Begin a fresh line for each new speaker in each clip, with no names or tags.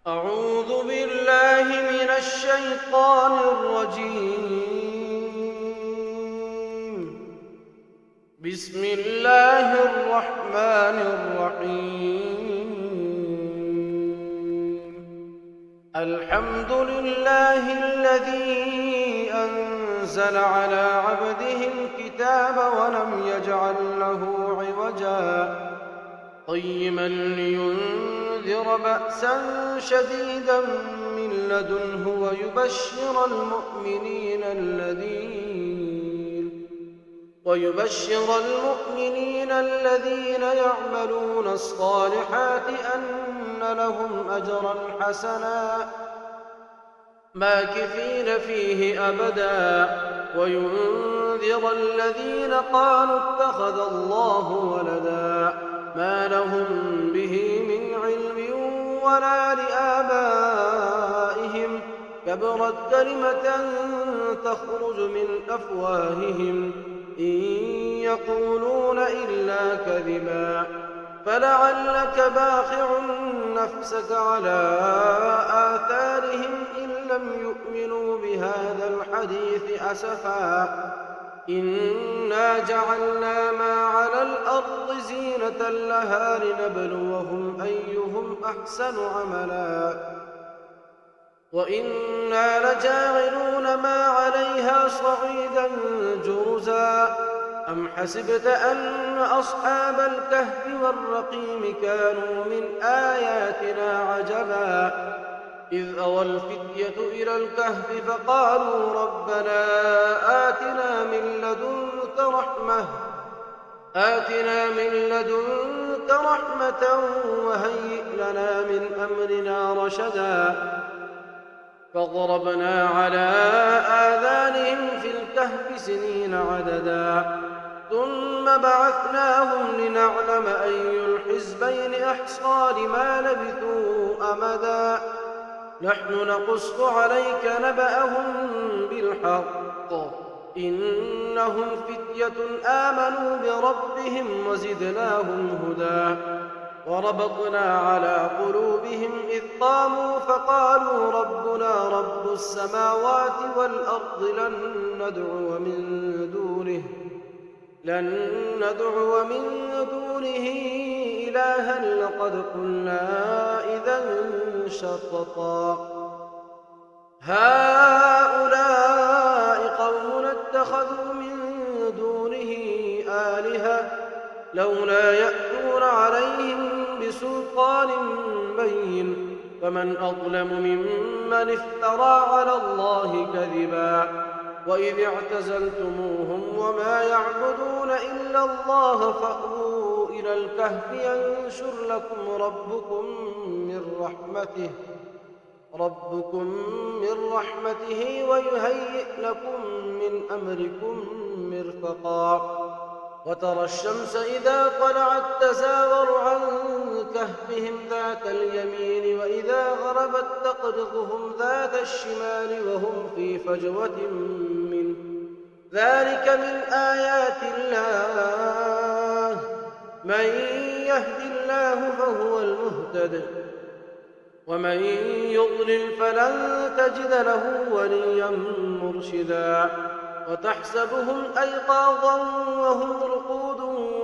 أعوذ بالله من الشيطان الرجيم. بسم الله الرحمن الرحيم. الحمد لله الذي أنزل على عبده الكتاب ولم يجعل له عوجا قيما لينذر بأسا شديدا من لدنه ويبشر المؤمنين الذين يعملون الصالحات أن لهم أجرا حسنا ماكثين فيه أبدا وينذر الذين قالوا اتخذ الله ولدا ما لهم به من علم ولا لآبائهم كبرت كلمة تخرج من أفواههم إن يقولون إلا كذبا فلعلك باخع نفسك على آثارهم إن لم يؤمنوا بهذا الحديث أسفا إنا جعلنا ما على الأرض زينة لها لنبلوهم أيهم أحسن عملا وإنا لجاعلون ما عليها صعيدا جرزا أم حسبت أن أصحاب الكهف والرقيم كانوا من آياتنا عجبا إذ أوى الفتية إلى الكهف فقالوا ربنا آتنا من لدنك رحمة وهيئ لنا من أمرنا رشدا فضربنا على آذانهم في الكهف سنين عددا ثم بعثناهم لنعلم أي الحزبين أحصى لما لبثوا أمدا نحن نقص عليك نبأهم بالحق إنهم فتية آمنوا بربهم وزدناهم هدى وربطنا على قلوبهم إذ قاموا فقالوا ربنا رب السماوات والأرض لن ندعو من دونه إلها لقد قلنا إذا شططا هؤلاء قوم اتخذوا من دونه آلهة لولا يأتون عليهم بسلطان بين فمن أظلم ممن افترى على الله كذبا وإذ اعتزلتموهم وما يعبدون إلا الله فأووا إلى الكهف ينشر لكم ربكم من رحمته ويهيئ لكم من أمركم مرفقا وترى الشمس إذا طلعت تزاور عن كهفهم ذات اليمين وإذا غربت تقرضهم ذات الشمال وهم في فجوة منه ذلك من آيات الله من يهد الله فهو المهتد ومن يضلل فلن تجد له وليا مرشدا وتحسبهم أيقاظا وهم رقود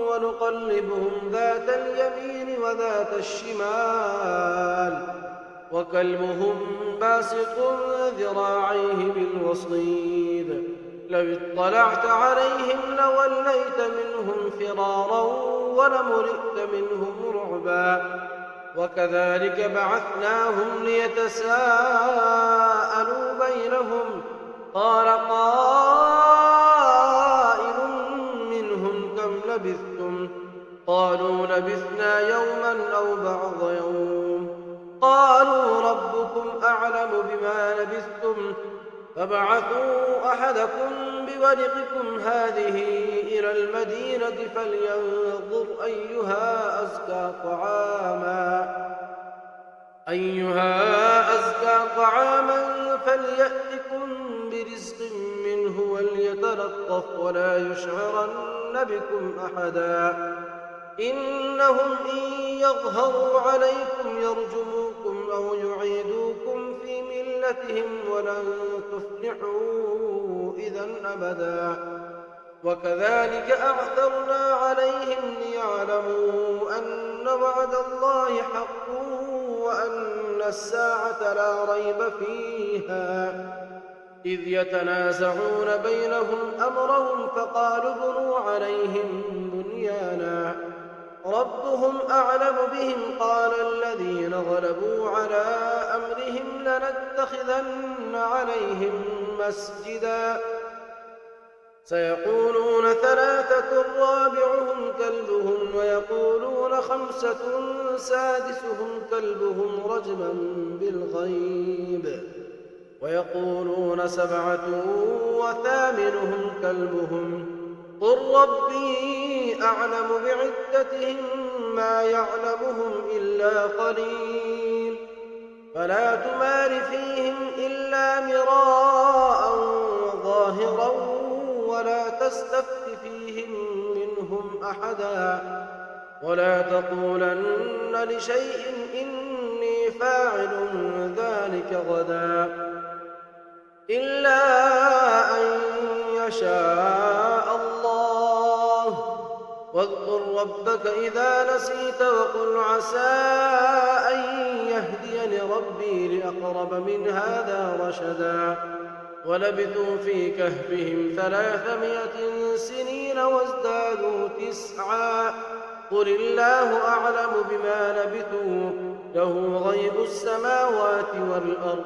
ونقلبهم ذات اليمين وذات الشمال وكلبهم باسط ذراعيه بالوصيد لو اطلعت عليهم لوليت منهم فرارا ولملئت منهم رعبا وكذلك بعثناهم ليتساءلوا بينهم قال قائل منهم كم لبثتم قالوا لبثنا يوما أو بعض يوم قالوا ربكم أعلم بما لبثتم فابعثوا أحدكم بورقكم هذه إلى المدينة فلينظر أيها أزكى طعاما فليأتكم برزق منه وليتلطف ولا يشعرن بكم أحدا إنهم إن يظهروا عليكم يرجموكم أو يعيدوكم ملتهم ولن تفلحوا إذا أبدا. وكذلك أعثرنا عليهم ليعلموا أن وعد الله حق وأن الساعة لا ريب فيها، إذ يتنازعون بينهم أمرهم فقالوا ابنوا عليهم بنيانا ربهم أعلم بهم قال الذين غلبوا على أمرهم لنتخذن عليهم مسجدا سيقولون ثلاثة رابعهم كلبهم ويقولون خمسة سادسهم كلبهم رجما بالغيب ويقولون سبعة وثامنهم كلبهم قل ربي أعلم بعدتهم ما يعلمهم إلا قليل فلا تمار فيهم إلا مراء ظاهرا ولا تستفت فيهم منهم أحدا ولا تقولن لشيء إني فاعل ذلك غدا إلا أن يشاء الله واذكر ربك إذا نسيت وقل عسى أن يهديني ربي لأقرب من هذا رشدا ولبثوا في كهفهم 300 سنين وازدادوا 9 قل الله أعلم بما لبثوا له غيب السماوات والأرض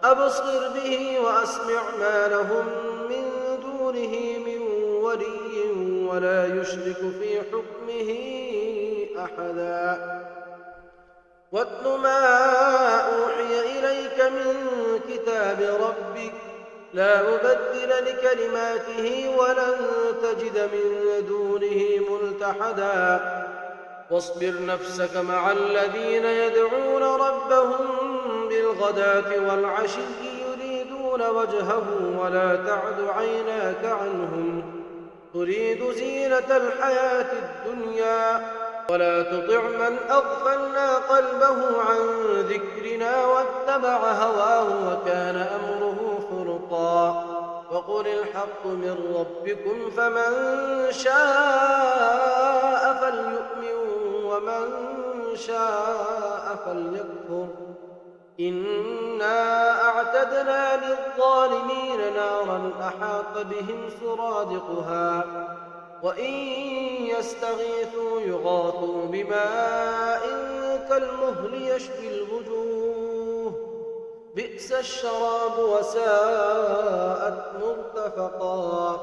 أبصر به وأسمع ما لهم من دونه من ولي ولا يشرك في حكمه أحدا واتل ما أوحي إليك من كتاب ربك لا مبدل لكلماته ولن تجد من دونه ملتحدا واصبر نفسك مع الذين يدعون ربهم بالغداة والعشي يريدون وجهه ولا تعد عيناك عنهم تريد زينة الحياة الدنيا ولا تطع من أغفلنا قلبه عن ذكرنا واتبع هواه وكان أمره فرطا وقل الحق من ربكم فمن شاء فليؤمن ومن شاء فليكفر إنا أعتدنا للظالمين نارا أحاط بهم سرادقها وإن يستغيثوا يغاثوا بماء كالمهل يشوي الوجوه بئس الشراب وساءت مرتفقا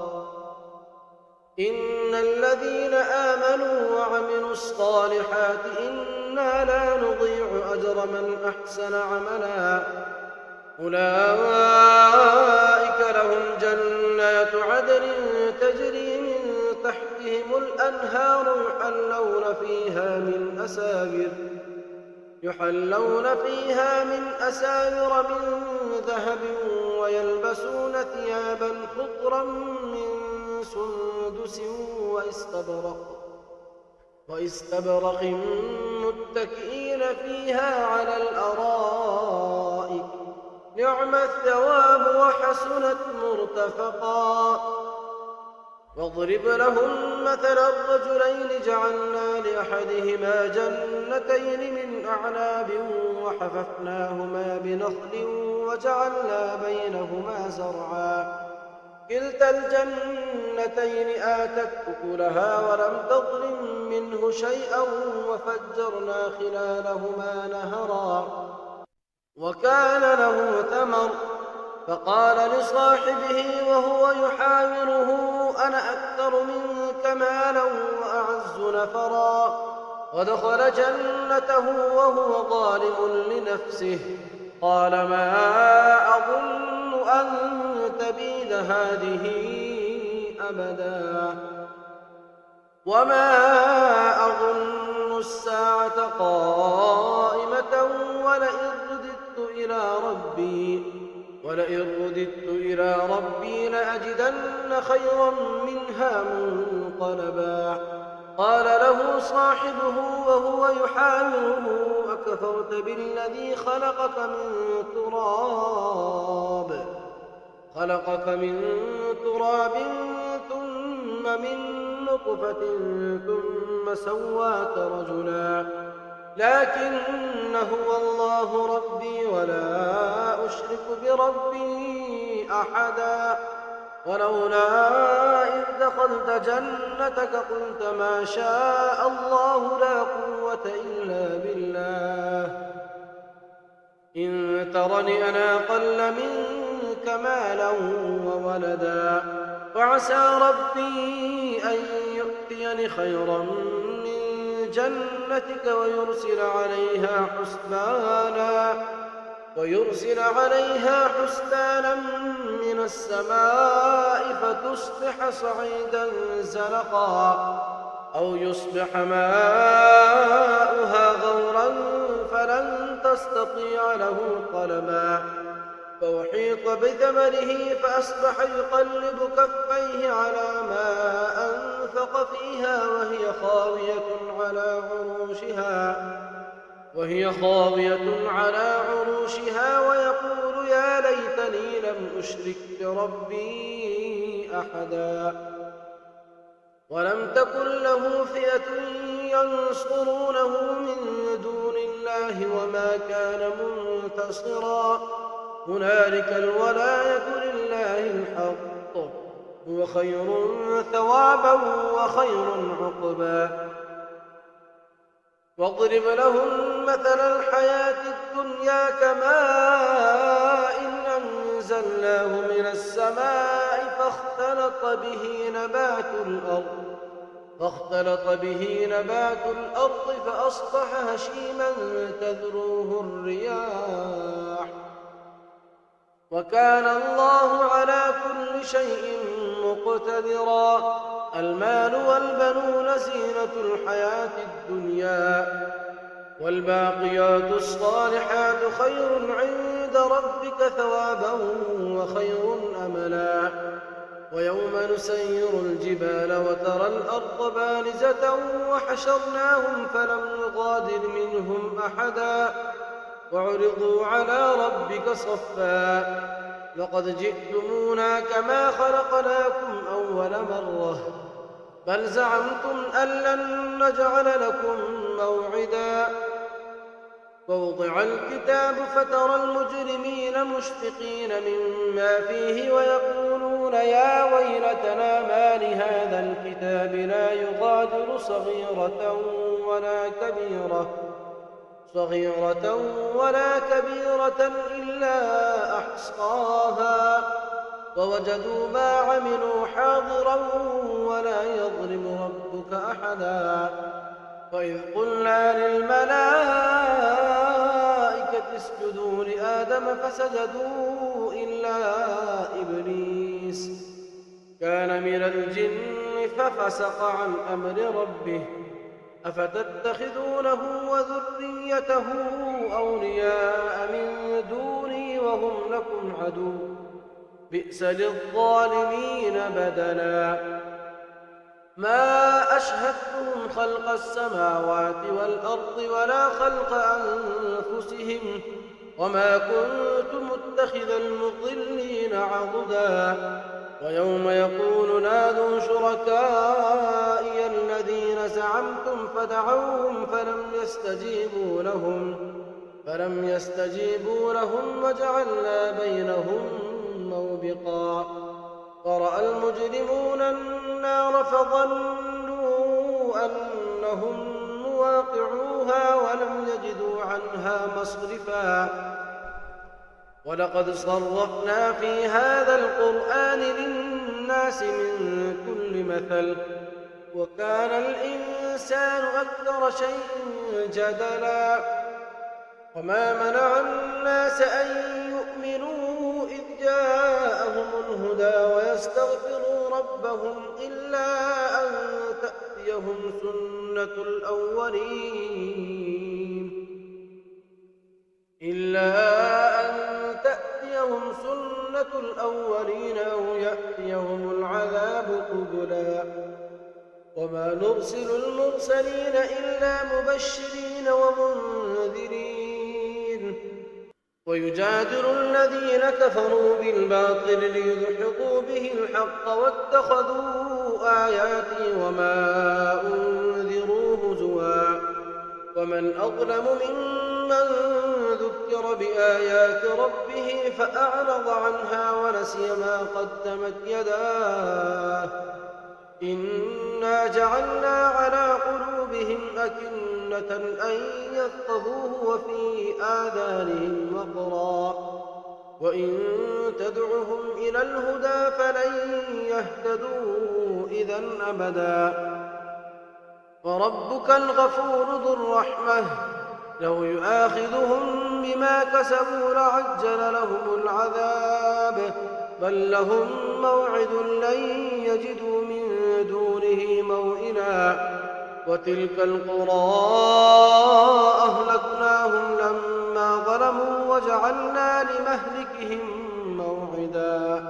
إن الذين آمنوا وعملوا الصالحات إنا لا نضيع أجر من أحسن عملا أولئك لهم جنات عدن تجري من تحتهم الأنهار يحلون فيها من أساور من ذهب ويلبسون ثيابا خضرا من سندس واستبرق متكئين فيها على الأرائك نعم الثواب وحسنت مرتفقا واضرب لهم مثلا الرجلين جعلنا لأحدهما جنتين من أعناب وحففناهما بنخل وجعلنا بينهما زرعا كلتا الجنتين آتت أكلها ولم تظلم منه شيئا وفجرنا خلالهما نهرا وكان له ثمر فقال لصاحبه وهو يحاوره أنا أكثر منك مالا وأعز نفرا ودخل جنته وهو ظالم لنفسه قال ما أظن أن تبيد هذه أبدا وما أظن الساعة قائمة ولئن رددت إلى ربي لأجدن خيرا منها منقلبا قال له صاحبه وهو يحاوره كفرت بالذي خلقك من تراب ثم من نطفة ثم سواك رجلا لكن هو الله ربي ولا أشرك بربي أحدا ولولا إذ دخلت جنتك قلت ما شاء الله لا قوة إلا بالله إن ترني أنا أقل منك مالا وولدا وعسى ربي أن يؤتيني خيرا من جنتك ويرسل عليها حسبانا من السماء فتصبح صعيدا زلقا أو يصبح ماؤها غورا فلن تستطيع له طلبا فأحيط بثمره فأصبح يقلب كفيه على ما أنفق فيها وهي خاوية على عروشها ويقول يا ليتني لم أشرك بربي أحدا ولم تكن له فئة ينصرونه من دون الله وما كان منتصرا هنالك الولاية لله الحق هو خير ثوابا وخير عقبا واضرب لهم مثل الحياة الدنيا كماء أنزلناه من السماء فاختلط به نبات الأرض فأصبح هشيما تذروه الرياح وكان الله على كل شيء مقتدرا المال والبنون زينة الحياة الدنيا والباقيات الصالحات خير عند ربك ثوابا وخير أملا ويوم نسير الجبال وترى الأرض بارزة وحشرناهم فلم نغادر منهم أحدا وعرضوا على ربك صفا لقد جئتمونا كما خلقناكم أول مرة بل زعمتم أن لن نجعل لكم موعدا ووضع الكتاب فترى المجرمين مشفقين مما فيه ويقولون يا ويلتنا ما لهذا الكتاب لا يغادر صغيرة ولا كبيرة إلا أحصاها ووجدوا ما عملوا حاضرا ولا يظلم ربك أحدا وإذ قلنا للملائكة اسجدوا لآدم فسجدوا إلا إبليس كان من الجن ففسق عن أمر ربه أفتتخذونه وذريته أولياء من دوني وهم لكم عدو بئس للظالمين بدلا ما أشهدتهم خلق السماوات والأرض ولا خلق أنفسهم وما كنت متخذ المضلين عضدا ويوم يقول نادوا شركائي الذين زعمتم فدعوهم فلم يستجيبوا لهم وجعلنا بينهم موبقا ورأى المجرمون النار فظنوا أنهم مواقعوها ولم يجدوا عنها مصرفا ولقد صرفنا في هذا القرآن للناس من كل مثل وكان الإنسان أكثر شيء جدلا وما منع الناس أن يؤمنوا إذ جاءهم الهدى ويستغفروا ربهم إلا أن تأتيهم سنة الأولين أو يأتيهم العذاب قبلا وما نرسل المرسلين إلا مبشرين ومنذرين ويجادل الذين كفروا بالباطل ليدحضوا به الحق واتخذوا آياتي وما أنذروا هزوا ومن أظلم ممن ذكر بآيات ربه فأعرض عنها ونسي ما قدمت يداه إنا جعلنا على قلوبهم أكنة أن يفقهوه وفي آذانهم وقرا وإن تدعهم إلى الهدى فلن يهتدوا إذا أبدا وربك الغفور ذو الرحمة لو يؤاخذهم بما كسبوا لعجل لهم العذاب بل لهم موعد لن يجدوا من دونه موئلا وتلك القرى أهلكناهم لما ظلموا وجعلنا لمهلكهم موعدا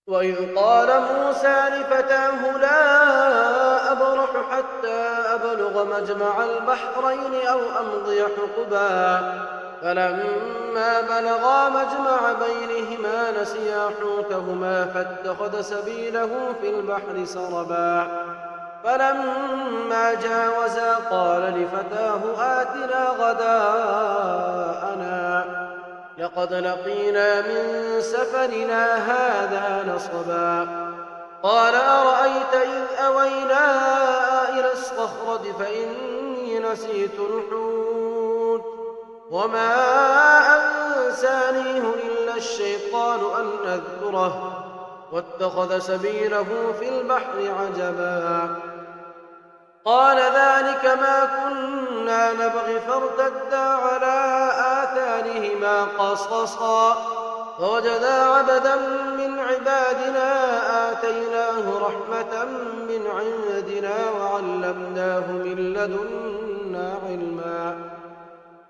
وإذ قال موسى لفتاه لا أبرح حتى أبلغ مجمع البحرين أو أمضي حقبا فلما بلغا مجمع بينهما نسيا حوتهما فاتخذ سبيله في البحر سربا فلما جاوزا قال لفتاه آتنا غداءنا لقد لقينا من سفرنا هذا نصبا قال أرأيت إذ أوينا إلى الصخرة فإني نسيت الحوت وما أنسانيه إلا الشيطان أن أذكره واتخذ سبيله في البحر عجبا قال ذلك ما كنا نبغي فارتدا على آثارهما قصصا فوجدا عبدا من عبادنا آتيناه رحمة من عندنا وعلمناه من لدنا علما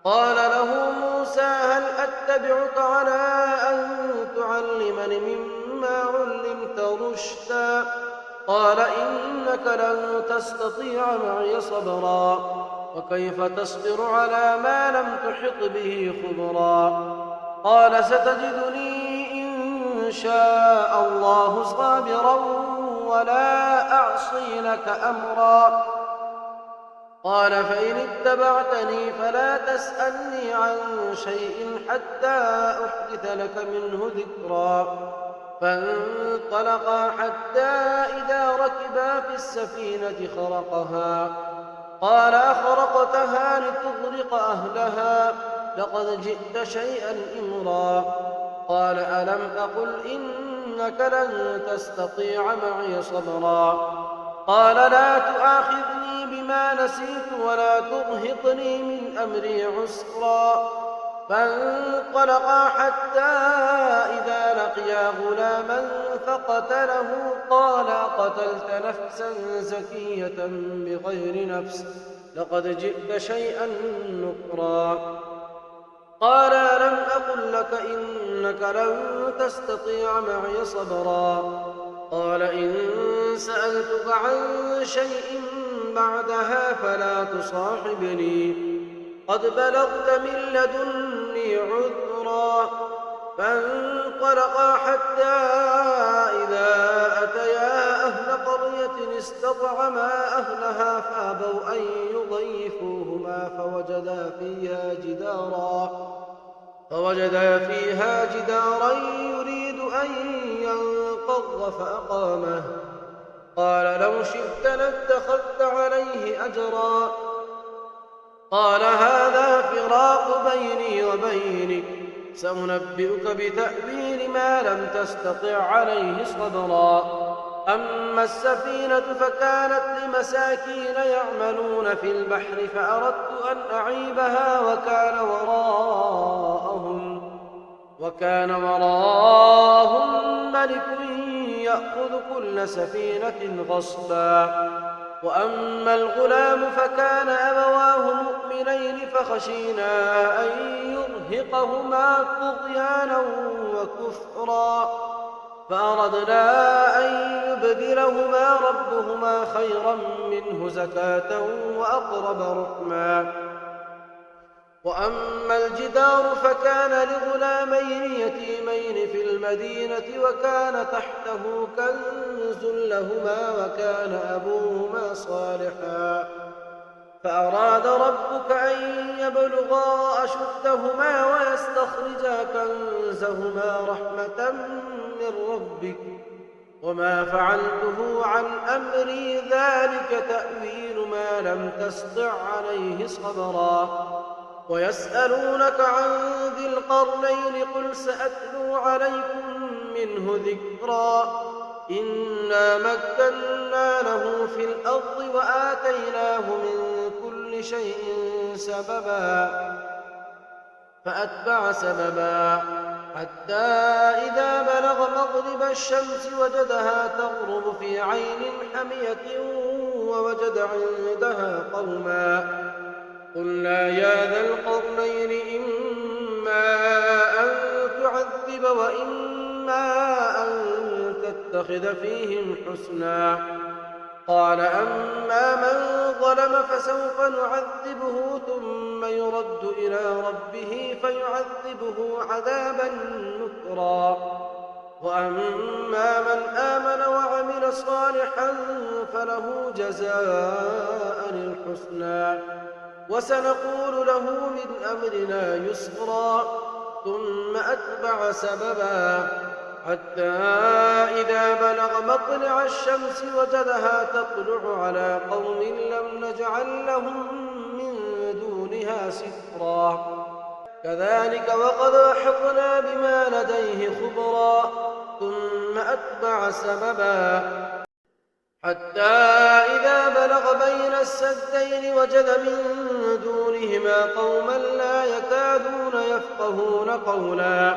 قال له موسى هل أتبعك على أن تعلمني مما علمت رشدا قال إنك لن تستطيع معي صبرا وكيف تصبر على ما لم تحط به خبرا قال ستجدني إن شاء الله صابرا ولا أعصي لك أمرا قال فإن اتبعتني فلا تسألني عن شيء حتى أحدث لك منه ذكرا فانطلقا حتى إذا ركبا في السفينة خرقها قال أخرقتها لتغرق أهلها لقد جئت شيئا إمرا قال ألم أقل إنك لن تستطيع معي صبرا قال لا تؤاخذني بما نسيت ولا ترهقني من أمري عسرا فانطلقا حتى إذا لقيا غلاما فقتله قال قتلت نفسا زكية بغير نفس لقد جئت شيئا نكرا قال ألم أقل لك إنك لن تستطيع معي صبرا قال إن سألتك عن شيء بعدها فلا تصاحبني قد بلغت من لدني عذرا فانطلقا حتى إذا أتيا أهل قرية استطعما أهلها فأبوا أن يضيفوهما فوجدا فيها جدارا يريد أن ينقض فأقامه قال لو شئت لاتخذت عليه أجرا قال هذا فراق بيني وبينك سأنبئك بتأويل ما لم تستطع عليه صبرا أما السفينة فكانت لمساكين يعملون في البحر فأردت أن أعيبها وكان وراءهم ملك يأخذ كل سفينة غصبا وأما الغلام فكان أبواه مؤمنين فخشينا أن يرهقهما طغيانا وكفرا فأردنا أن يبدلهما ربهما خيرا منه زكاة وأقرب رحما وأما الجدار فكان لغلامين يتيمين في المدينة وكان تحته كنز لهما وكان أبوهما صالحا فأراد ربك أن يبلغا أشدهما ويستخرجا كنزهما رحمة من ربك وما فعلته عن أمري ذلك تأويل ما لم تسطع عليه صبرا ويسألونك عن ذي القرنين قل سأتلو عليكم منه ذكرا إنا مكنا له في الأرض وآتيناه من كل شيء سببا فأتبع سببا حتى إذا بلغ مغرب الشمس وجدها تغرب في عين حمية ووجد عندها قوما قلنا يا ذا القرنين إما أن تعذب وإما أن تتخذ فيهم حسنا قال أما من ظلم فسوف نعذبه ثم يرد إلى ربه فيعذبه عذابا نكرا وأما من آمن وعمل صالحا فله جزاء الحسنى وسنقول له من أمرنا يسرا ثم أتبع سببا حتى إذا بلغ مطلع الشمس وجدها تطلع على قوم لم نجعل لهم من دونها سترا كذلك وقد أحطنا بما لديه خبرا ثم أتبع سببا حتى إذا بلغ بين السدين وجد من دونهما قوما لا يكادون يفقهون قولا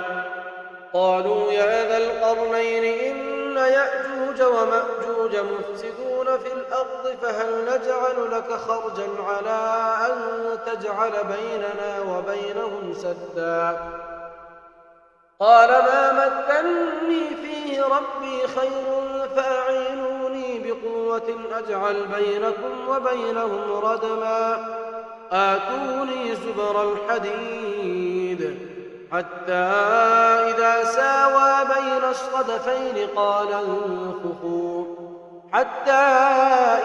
قالوا يا ذا القرنين إن يأجوج ومأجوج مفسدون في الأرض فهل نجعل لك خرجا على أن تجعل بيننا وبينهم سدا قال ما مكني فيه ربي خير فأعينوني بقوة أجعل بينكم وبينهم ردما آتوني زبر الحديد حتى إذا ساوى بين الصدفين قال انفخوا حتى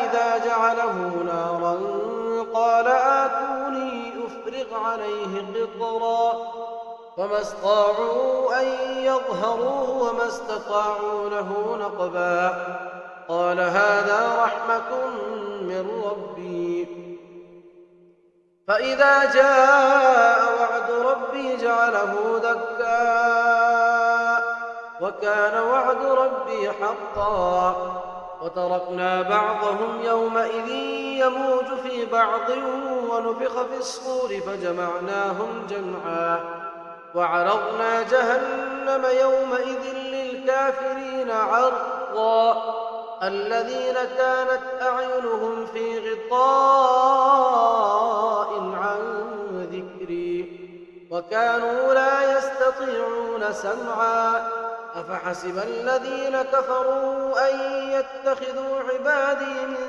إذا جعله نارا قال آتوني أفرغ عليه قطرا فما استطاعوا أن يظهروه وما استطاعوا له نقبا قال هذا رحمة من ربي فإذا جاء وعد ربي جعله دكا وكان وعد ربي حقا وتركنا بعضهم يومئذ يموج في بعض ونفخ في الصور فجمعناهم جمعا وعرضنا جهنم يومئذ للكافرين عرضا الذين كانت أعينهم في غطاء عن ذكري وكانوا لا يستطيعون سمعا أفحسب الذين كفروا أن يتخذوا عبادي من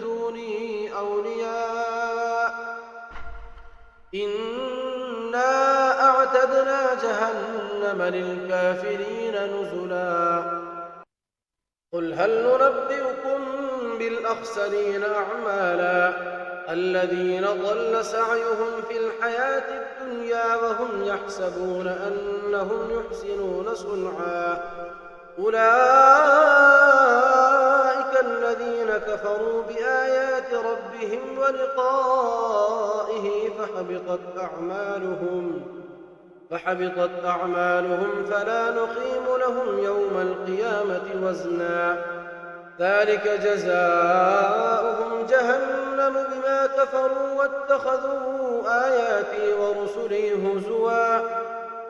دوني أولياء إنا أعتدنا جهنم للكافرين نزلا قل هل ننبئكم بالأخسرين أعمالا الذين ضل سعيهم في الحياة الدنيا وهم يحسبون أنهم يحسنون صنعا أولئك الذين كفروا بآيات ربهم ولقائه فحبطت أعمالهم فلا نقيم لهم يوم القيامة وزنا ذلك جزاؤهم جهنم بما كفروا واتخذوا آياتي ورسلي هزوا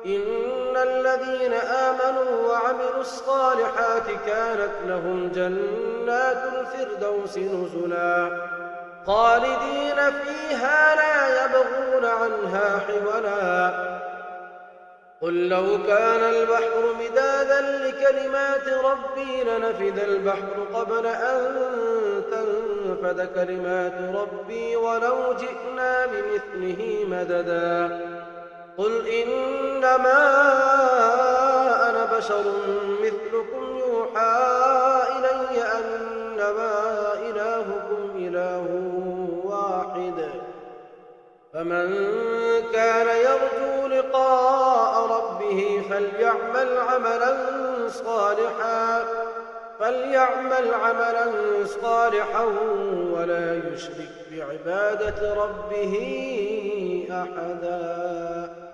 إن الذين آمنوا وعملوا الصالحات كانت لهم جنات الفردوس نزلا خالدين فيها لا يبغون عنها حولا قل لو كان البحر مدادا لكلمات ربي لنفد البحر قبل أن تنفد تنفذ كلمات ربي ولو جئنا بمثله مددا قل إنما أنا بشر مثلكم يوحى إلي أنما إلهكم إله واحد فمن كان يرجو لقاء ربه فليعمل عملا صالحا ولا يشرك بعبادة ربه أحدا.